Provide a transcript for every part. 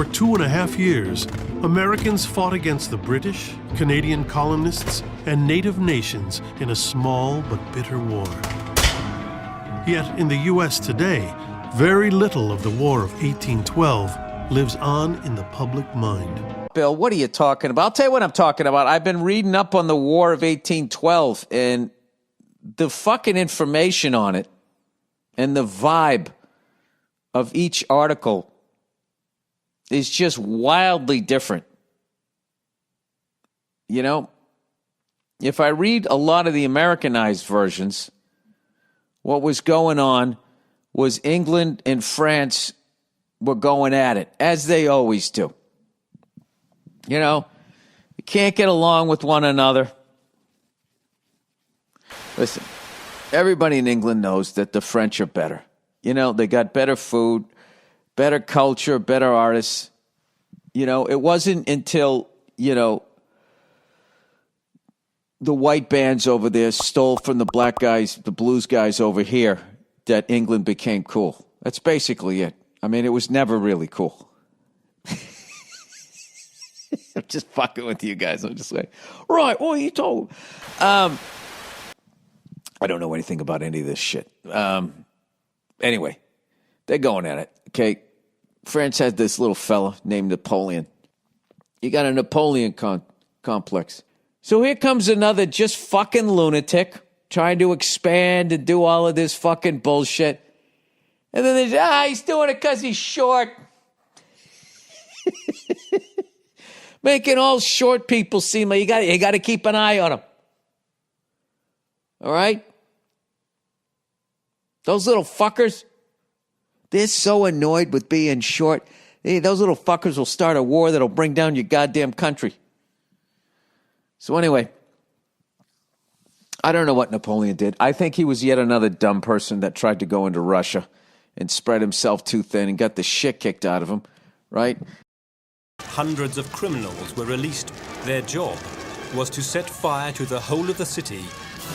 For 2.5 years, Americans fought against the British, Canadian colonists, and native nations in a small but bitter war. Yet in the U.S. today, very little of the War of 1812 lives on in the public mind. Bill, what are you talking about? I'll tell you what I'm talking about. I've been reading up on the War of 1812, and the fucking information on it and the vibe of each article is just wildly different. You know, if I read a lot of the Americanized versions, what was going on was England and France were going at it, as they always do. You know, you can't get along with one another. Listen, everybody in England knows that the French are better. You know, they got better food, better culture, better artists. You know, it wasn't until, you know, the white bands over there stole from the black guys, the blues guys over here, that England became cool. That's basically it. I mean, it was never really cool. I'm just fucking with you guys. I'm just like, right, what are you told? I don't know anything about any of this shit. Anyway, they're going at it, okay? France has this little fella named Napoleon. You got a Napoleon complex. So here comes another just fucking lunatic trying to expand and do all of this fucking bullshit. And then they say, he's doing it because he's short. Making all short people seem like you got to keep an eye on them. All right? Those little fuckers, they're so annoyed with being short. Those little fuckers will start a war that'll bring down your goddamn country. So anyway, I don't know what Napoleon did. I think he was yet another dumb person that tried to go into Russia and spread himself too thin and got the shit kicked out of him, right? Hundreds of criminals were released. Their job was to set fire to the whole of the city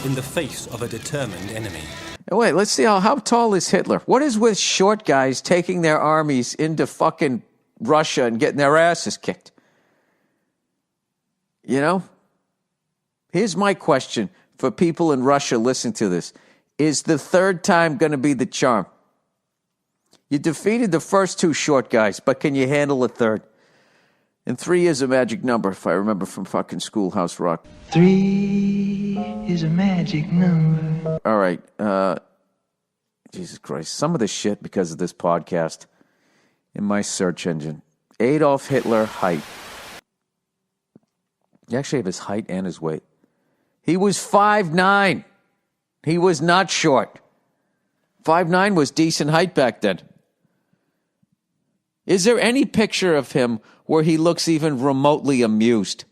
in the face of a determined enemy. Wait, let's see how tall is Hitler? What is with short guys taking their armies into fucking Russia and getting their asses kicked? You know? Here's my question for people in Russia listening to this. Is the third time going to be the charm? You defeated the first two short guys, but can you handle a third? And 3 is a magic number, if I remember from fucking Schoolhouse Rock. 3 is a magic number. All right. Jesus Christ. Some of the shit because of this podcast in my search engine. Adolf Hitler height. You actually have his height and his weight. He was 5'9". He was not short. 5'9" was decent height back then. Is there any picture of him where he looks even remotely amused?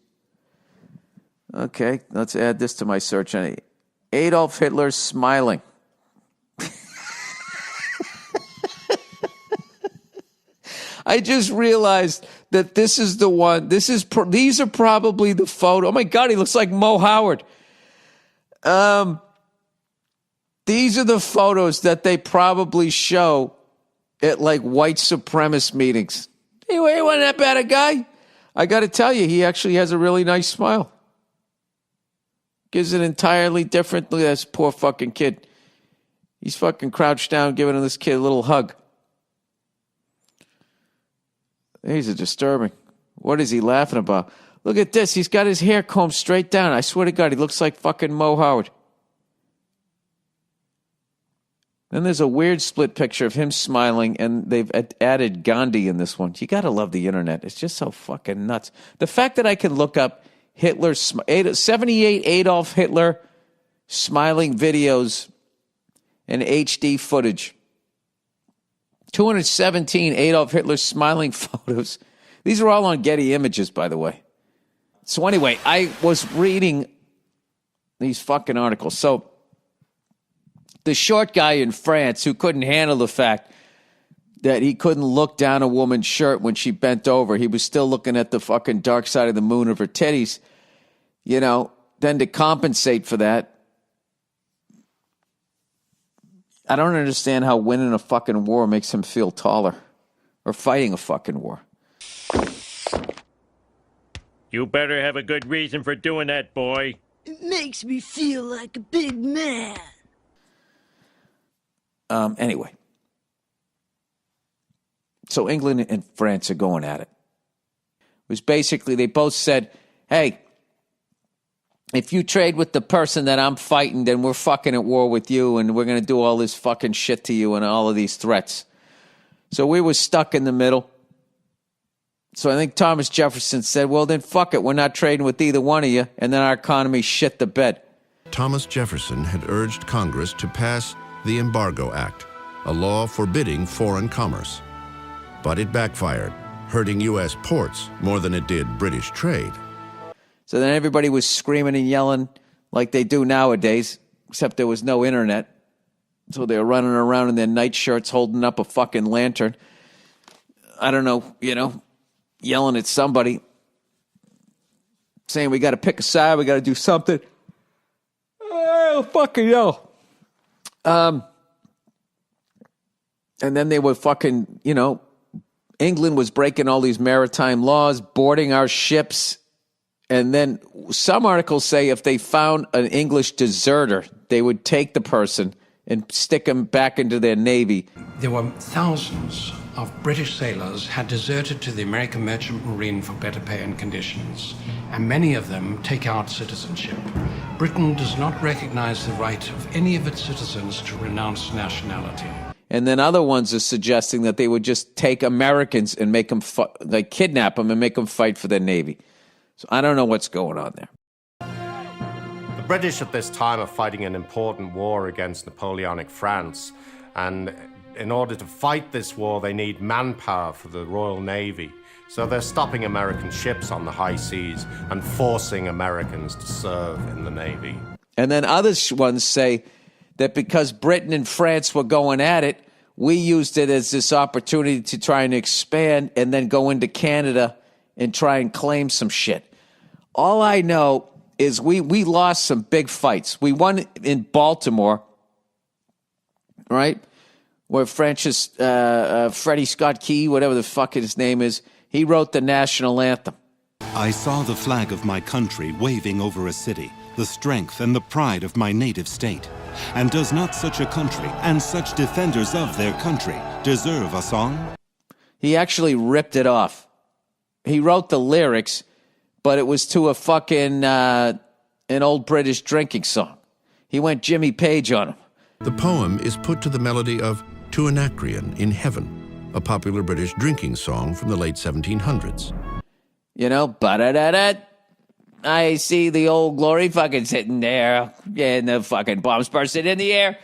Okay, let's add this to my search engine. Adolf Hitler smiling. I just realized that this is the one. These are probably the photo. Oh my God, he looks like Mo Howard. These are the photos that they probably show at like white supremacist meetings. Anyway, he wasn't that bad a guy. I got to tell you, he actually has a really nice smile. Gives it entirely different. Look at this poor fucking kid. He's fucking crouched down, giving this kid a little hug. These are disturbing. What is he laughing about? Look at this. He's got his hair combed straight down. I swear to God, he looks like fucking Mo Howard. Then there's a weird split picture of him smiling, and they've added Gandhi in this one. You got to love the internet. It's just so fucking nuts. The fact that I can look up Hitler, 78 Adolf Hitler smiling videos and HD footage. 217 Adolf Hitler smiling photos. These are all on Getty Images, by the way. So anyway, I was reading these fucking articles. So the short guy in France who couldn't handle the fact that he couldn't look down a woman's shirt when she bent over. He was still looking at the fucking dark side of the moon of her titties. You know, then to compensate for that, I don't understand how winning a fucking war makes him feel taller or fighting a fucking war. You better have a good reason for doing that, boy. It makes me feel like a big man. Anyway. So England and France are going at it. It was basically, they both said, hey, if you trade with the person that I'm fighting, then we're fucking at war with you, and we're going to do all this fucking shit to you and all of these threats. So we were stuck in the middle. So I think Thomas Jefferson said, well, then fuck it. We're not trading with either one of you. And then our economy shit the bed. Thomas Jefferson had urged Congress to pass the Embargo Act, a law forbidding foreign commerce. But it backfired, hurting U.S. ports more than it did British trade. So then everybody was screaming and yelling like they do nowadays, except there was no internet. So they were running around in their nightshirts holding up a fucking lantern. I don't know, yelling at somebody, saying we got to pick a side, we got to do something. Oh, fucking hell. And then they were fucking, England was breaking all these maritime laws, boarding our ships. And then some articles say if they found an English deserter, they would take the person and stick him back into their navy. There were thousands of British sailors had deserted to the American Merchant Marine for better pay and conditions, and many of them take out citizenship. Britain does not recognize the right of any of its citizens to renounce nationality. And then other ones are suggesting that they would just take Americans and make them, kidnap them and make them fight for their navy. So I don't know what's going on there. The British at this time are fighting an important war against Napoleonic France. And in order to fight this war, they need manpower for the Royal Navy. So they're stopping American ships on the high seas and forcing Americans to serve in the Navy. And then other ones say that because Britain and France were going at it, we used it as this opportunity to try and expand and then go into Canada and try and claim some shit. All I know is we lost some big fights. We won in Baltimore, right? Where Freddie Scott Key, whatever the fuck his name is, he wrote the national anthem. I saw the flag of my country waving over a city, the strength and the pride of my native state. And does not such a country and such defenders of their country deserve a song? He actually ripped it off. He wrote the lyrics, but it was to a fucking, an old British drinking song. He went Jimmy Page on him. The poem is put to the melody of To Anacreon in Heaven, a popular British drinking song from the late 1700s. Ba-da-da-da. I see the old glory fucking sitting there, and the fucking bombs bursting in the air.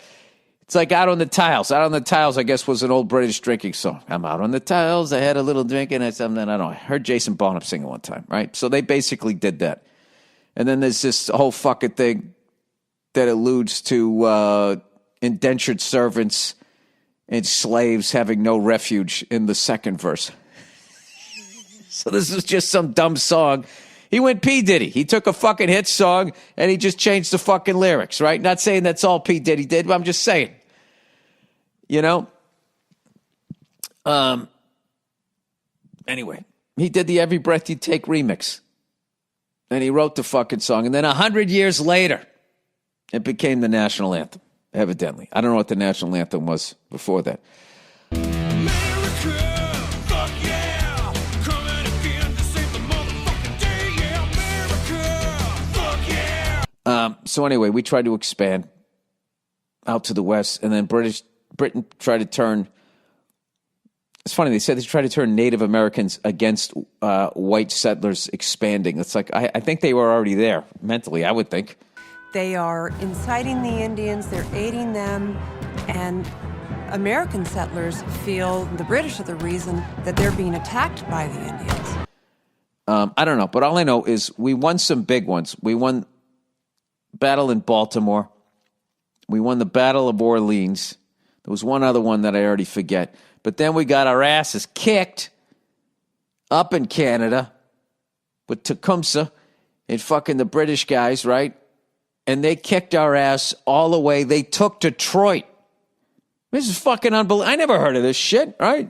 It's like Out on the Tiles. Out on the Tiles, I guess, was an old British drinking song. I'm out on the tiles, I had a little drink, and something, I don't know. I heard Jason Bonham sing it one time, right? So they basically did that. And then there's this whole fucking thing that alludes to indentured servants and slaves having no refuge in the second verse. So this is just some dumb song. He went P. Diddy. He took a fucking hit song and he just changed the fucking lyrics, right? Not saying that's all P. Diddy did, but I'm just saying. Anyway, he did the Every Breath You Take remix. And he wrote the fucking song. And then 100 years later, it became the national anthem, evidently. I don't know what the national anthem was before that. So anyway, we tried to expand out to the west, and then Britain tried to turn. It's funny, they said they tried to turn Native Americans against white settlers expanding. It's like, I think they were already there mentally, I would think. They are inciting the Indians, they're aiding them, and American settlers feel the British are the reason that they're being attacked by the Indians. I don't know, but all I know is we won some big ones. We won battle in Baltimore. We won the Battle of Orleans. There was one other one that I already forget. But then we got our asses kicked up in Canada with Tecumseh and fucking the British guys, right? And they kicked our ass all the way. They took Detroit. This is fucking unbelievable. I never heard of this shit, right?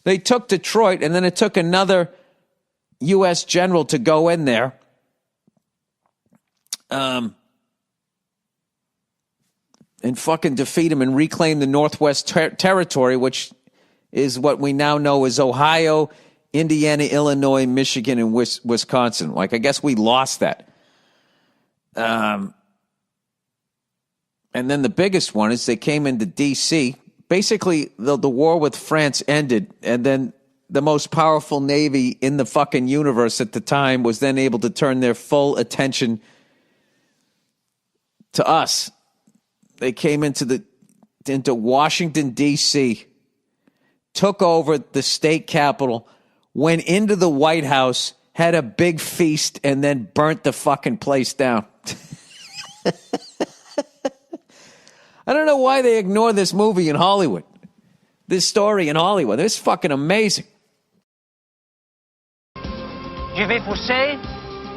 They took Detroit, and then it took another U.S. general to go in there. And fucking defeat him and reclaim the Northwest Territory, which is what we now know as Ohio, Indiana, Illinois, Michigan, and Wisconsin. Like, I guess we lost that. And then the biggest one is they came into D.C. Basically, the war with France ended, and then the most powerful navy in the fucking universe at the time was then able to turn their full attention to us. They came into Washington, D.C., took over the state capitol, went into the White House, had a big feast, and then burnt the fucking place down. I don't know why they ignore this movie in Hollywood. This story in Hollywood. It's fucking amazing. Je vais pousser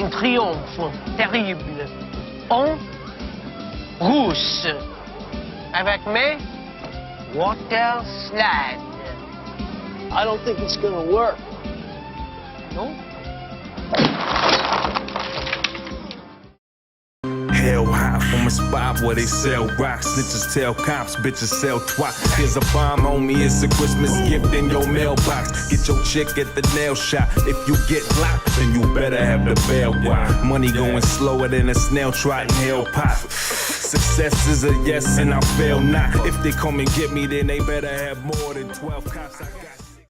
un triomphe terrible en rousse avec mes water slide. I don't think it's gonna work. No? Hell high from a spot where they sell rocks. Snitches tell cops, bitches sell twat. Here's a bomb, homie, it's a Christmas gift in your mailbox. Get your chick at the nail shop. If you get locked, then you better have the bail wire. Money going slower than a snail trot and hell pop. Success is a yes and I fail not. If they come and get me, then they better have more than 12 cops. I got